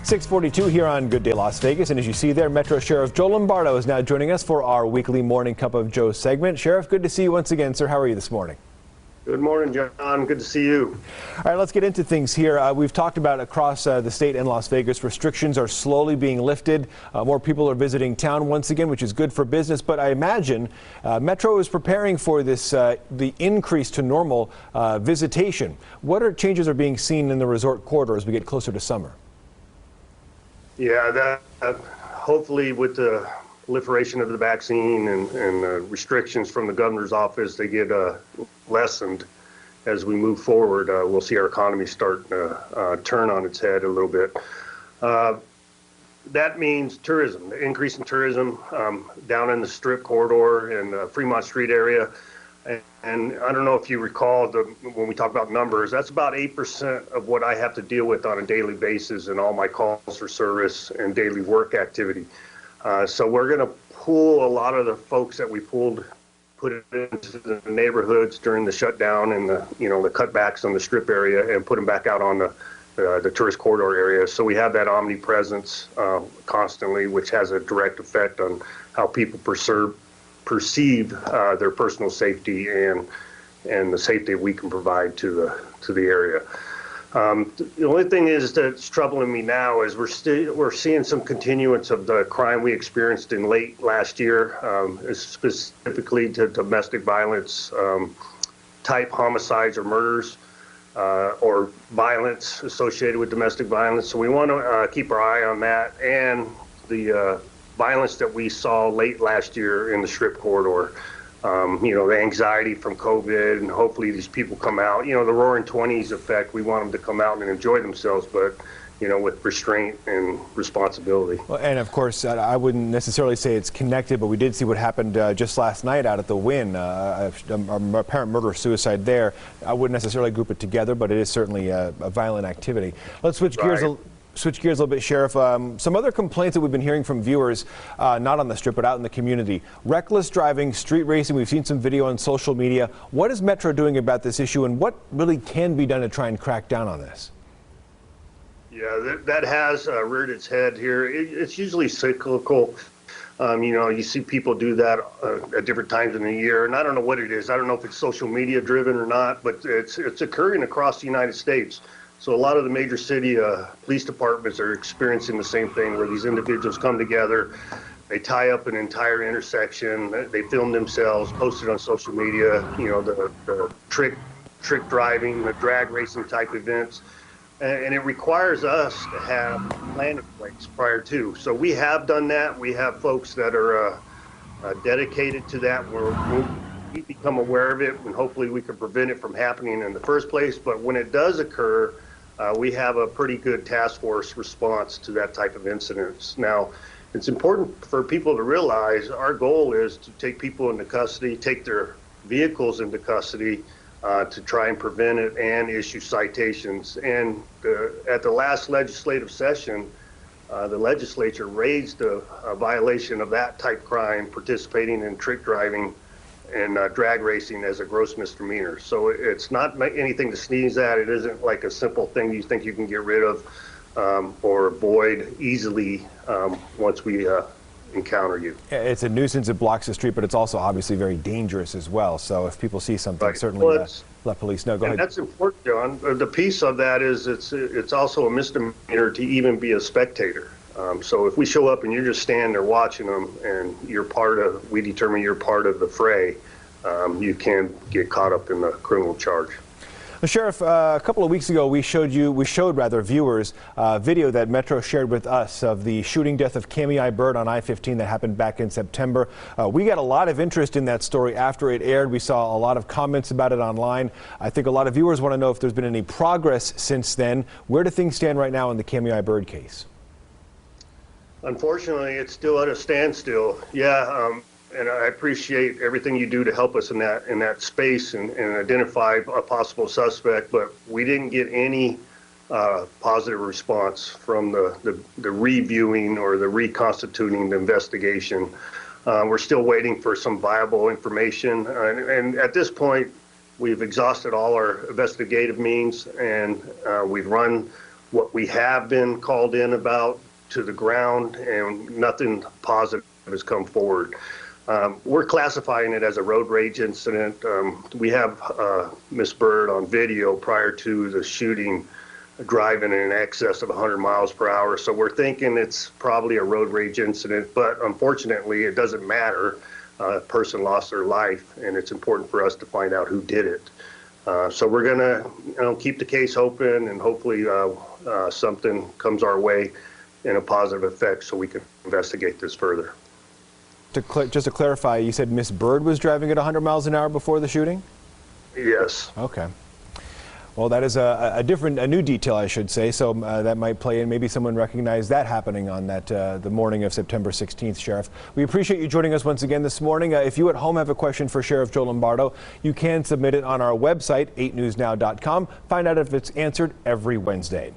6:42 here on Good Day Las Vegas, and as you see there, Metro Sheriff Joe Lombardo is now joining us for our weekly Morning Cup of Joe segment. Sheriff, good to see you once again, sir. How are you this morning? Good morning, John. Good to see you. All right, let's get into things here. We've talked about across the state and Las Vegas, restrictions are slowly being lifted. More people are visiting town once again, which is good for business. But I imagine Metro is preparing for this, the increase to normal visitation. What changes are being seen in the resort corridor as we get closer to summer? Yeah, hopefully with the proliferation of the vaccine and restrictions from the governor's office, they get lessened as we move forward. We'll see our economy start to turn on its head a little bit. That means tourism, the increase in tourism down in the Strip corridor and the Fremont Street area. And I don't know if you recall when we talk about numbers, that's about 8% of what I have to deal with on a daily basis in all my calls for service and daily work activity. So we're going to pull a lot of the folks that we put it into the neighborhoods during the shutdown and the cutbacks on the Strip area and put them back out on the tourist corridor area. So we have that omnipresence constantly, which has a direct effect on how people perceive their personal safety and the safety we can provide to the area. The only thing is that's troubling me now is we're seeing some continuance of the crime we experienced in late last year, specifically to domestic violence type homicides or murders or violence associated with domestic violence. So we want to keep our eye on that and the violence that we saw late last year in the Strip corridor. The anxiety from COVID, and hopefully these people come out. The Roaring '20s effect, we want them to come out and enjoy themselves, but with restraint and responsibility. Well, and of course, I wouldn't necessarily say it's connected, but we did see what happened just last night out at the Wynn, a apparent murder-suicide there. I wouldn't necessarily group it together, but it is certainly a violent activity. Let's switch gears. Switch gears a little bit, Sheriff. Some other complaints that we've been hearing from viewers, not on the Strip, but out in the community. Reckless driving, street racing. We've seen some video on social media. What is Metro doing about this issue, and what really can be done to try and crack down on this? Yeah, that has reared its head here. It's usually cyclical. You see people do that at different times in the year, and I don't know what it is. I don't know if it's social media driven or not, but it's occurring across the United States. So a lot of the major city police departments are experiencing the same thing, where these individuals come together, they tie up an entire intersection, they film themselves, post it on social media, the trick driving, the drag racing type events. And it requires us to have a plan in place prior to. So we have done that. We have folks that are dedicated to that. We become aware of it, and hopefully we can prevent it from happening in the first place. But when it does occur, we have a pretty good task force response to that type of incidents. Now, it's important for people to realize our goal is to take people into custody, take their vehicles into custody to try and prevent it and issue citations. And at the last legislative session, the legislature raised a violation of that type crime, participating in trick driving and drag racing, as a gross misdemeanor. So it's not anything to sneeze at. It isn't like a simple thing you think you can get rid of or avoid easily once we encounter you. It's a nuisance, it blocks the street, but it's also obviously very dangerous as well. So if people see something, certainly let police know. Go ahead. That's important, John. The piece of that is it's also a misdemeanor to even be a spectator. So if we show up and you're just standing there watching them and we determine you're part of the fray, you can get caught up in the criminal charge. Well, Sheriff, a couple of weeks ago we showed viewers video that Metro shared with us of the shooting death of Cammy Bird on I-15 that happened back in September. We got a lot of interest in that story after it aired. We saw a lot of comments about it online. I think a lot of viewers want to know if there's been any progress since then. Where do things stand right now in the Cammy Bird case? Unfortunately, it's still at a standstill. Yeah, and I appreciate everything you do to help us in that space and identify a possible suspect, but we didn't get any positive response from the reviewing or the reconstituting the investigation. We're still waiting for some viable information, and at this point, we've exhausted all our investigative means, and we've run what we have been called in about to the ground, and nothing positive has come forward. We're classifying it as a road rage incident. We have Miss Bird on video prior to the shooting driving in excess of 100 miles per hour. So we're thinking it's probably a road rage incident, but unfortunately it doesn't matter. A person lost their life, and it's important for us to find out who did it. So we're gonna keep the case open, and hopefully something comes our way in a positive effect so we can investigate this further. Just to clarify, you said Miss Bird was driving at 100 miles an hour before the shooting? Yes. Okay. Well, that is a new detail, I should say, so that might play in. Maybe someone recognized that happening on that the morning of September 16th, Sheriff. We appreciate you joining us once again this morning. If you at home have a question for Sheriff Joe Lombardo, you can submit it on our website, 8newsnow.com. Find out if it's answered every Wednesday.